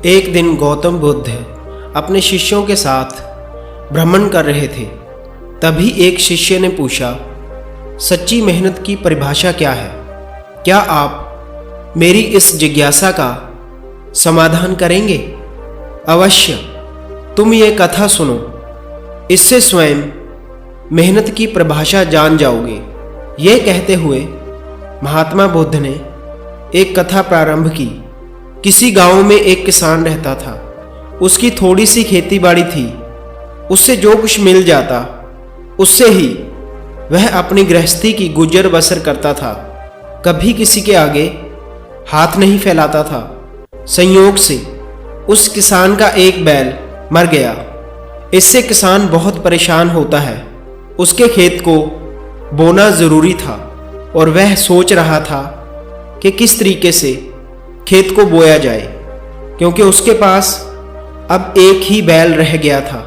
एक दिन गौतम बुद्ध अपने शिष्यों के साथ भ्रमण कर रहे थे। तभी एक शिष्य ने पूछा, सच्ची मेहनत की परिभाषा क्या है? क्या आप मेरी इस जिज्ञासा का समाधान करेंगे? अवश्य, तुम ये कथा सुनो, इससे स्वयं मेहनत की परिभाषा जान जाओगे। ये कहते हुए महात्मा बुद्ध ने एक कथा प्रारंभ की। किसी गांव में एक किसान रहता था। उसकी थोड़ी सी खेती बाड़ी थी। उससे जो कुछ मिल जाता उससे ही वह अपनी गृहस्थी की गुजर बसर करता था। कभी किसी के आगे हाथ नहीं फैलाता था। संयोग से उस किसान का एक बैल मर गया। इससे किसान बहुत परेशान होता है। उसके खेत को बोना जरूरी था और वह सोच रहा था कि किस तरीके से खेत को बोया जाए, क्योंकि उसके पास अब एक ही बैल रह गया था।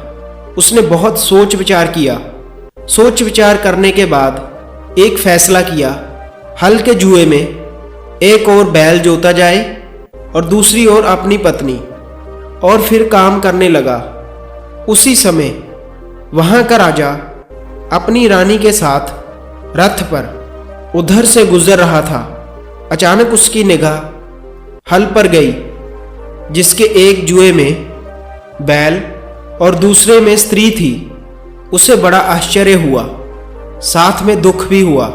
उसने बहुत सोच विचार किया। सोच विचार करने के बाद एक फैसला किया, हल के जुए में एक और बैल जोता जाए और दूसरी ओर अपनी पत्नी, और फिर काम करने लगा। उसी समय वहां का राजा अपनी रानी के साथ रथ पर उधर से गुजर रहा था। अचानक उसकी निगाह हल पर गई, जिसके एक जुए में बैल और दूसरे में स्त्री थी। उसे बड़ा आश्चर्य हुआ, साथ में दुख भी हुआ।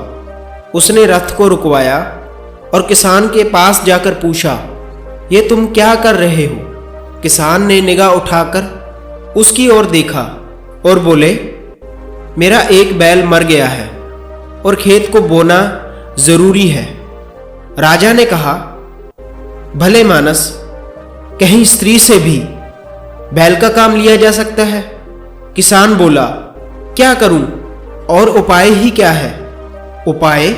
उसने रथ को रुकवाया और किसान के पास जाकर पूछा, ये तुम क्या कर रहे हो? किसान ने निगाह उठाकर उसकी ओर देखा और बोले, मेरा एक बैल मर गया है और खेत को बोना जरूरी है। राजा ने कहा, भले मानस, कहीं स्त्री से भी बैल का काम लिया जा सकता है? किसान बोला, क्या करूं और उपाय ही क्या है? उपाय?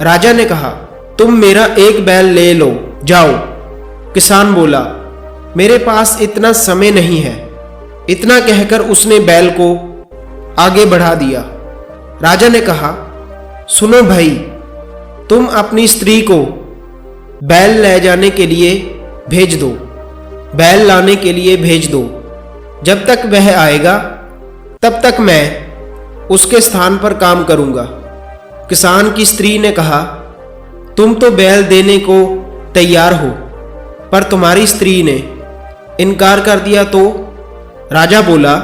राजा ने कहा, तुम मेरा एक बैल ले लो, जाओ। किसान बोला, मेरे पास इतना समय नहीं है। इतना कहकर उसने बैल को आगे बढ़ा दिया। राजा ने कहा, सुनो भाई, तुम अपनी स्त्री को बैल ले जाने के लिए भेज दो, बैल लाने के लिए भेज दो। जब तक वह आएगा तब तक मैं उसके स्थान पर काम करूंगा। किसान की स्त्री ने कहा, तुम तो बैल देने को तैयार हो, पर तुम्हारी स्त्री ने इनकार कर दिया तो? राजा बोला,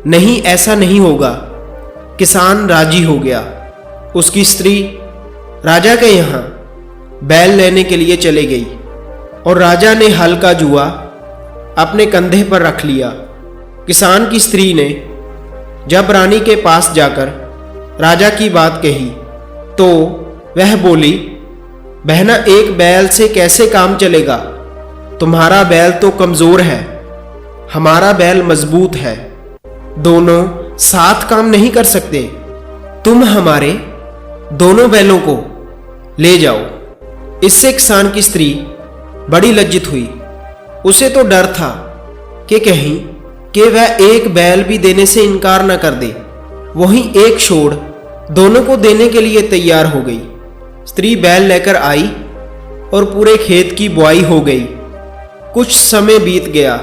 नहीं, ऐसा नहीं होगा। किसान राजी हो गया। उसकी स्त्री राजा के यहाँ बैल लेने के लिए चले गई और राजा ने हल का जुआ अपने कंधे पर रख लिया। किसान की स्त्री ने जब रानी के पास जाकर राजा की बात कही तो वह बोली, बहना, एक बैल से कैसे काम चलेगा? तुम्हारा बैल तो कमजोर है, हमारा बैल मजबूत है। दोनों साथ काम नहीं कर सकते। तुम हमारे दोनों बैलों को ले जाओ। इससे किसान की स्त्री बड़ी लज्जित हुई। उसे तो डर था कि कहीं कि वह एक बैल भी देने से इनकार न कर दे। वहीं एक छोड़ दोनों को देने के लिए तैयार हो गई। स्त्री बैल लेकर आई और पूरे खेत की बुआई हो गई। कुछ समय बीत गया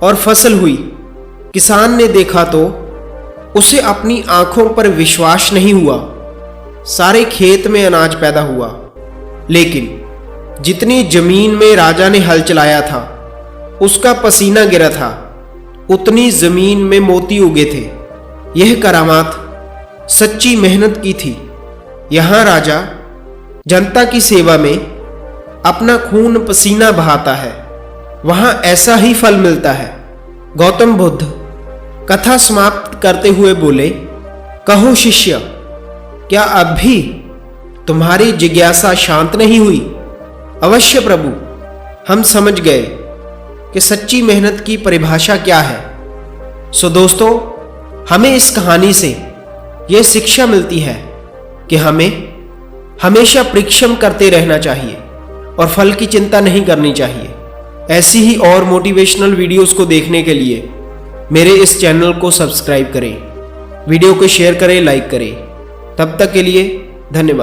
और फसल हुई। किसान ने देखा तो उसे अपनी आंखों पर विश्वास नहीं हुआ। सारे खेत में अनाज पैदा हुआ, लेकिन जितनी जमीन में राजा ने हल चलाया था उसका पसीना गिरा था, उतनी जमीन में मोती उगे थे। यह करामात सच्ची मेहनत की थी। यहां राजा जनता की सेवा में अपना खून पसीना बहाता है, वहां ऐसा ही फल मिलता है। गौतम बुद्ध कथा समाप्त करते हुए बोले, कहो शिष्य, क्या अब भी तुम्हारी जिज्ञासा शांत नहीं हुई? अवश्य प्रभु, हम समझ गए कि सच्ची मेहनत की परिभाषा क्या है। सो दोस्तों, हमें इस कहानी से यह शिक्षा मिलती है कि हमें हमेशा परिश्रम करते रहना चाहिए और फल की चिंता नहीं करनी चाहिए। ऐसी ही और मोटिवेशनल वीडियोस को देखने के लिए मेरे इस चैनल को सब्सक्राइब करें, वीडियो को शेयर करें, लाइक करें। तब तक के लिए धन्यवाद।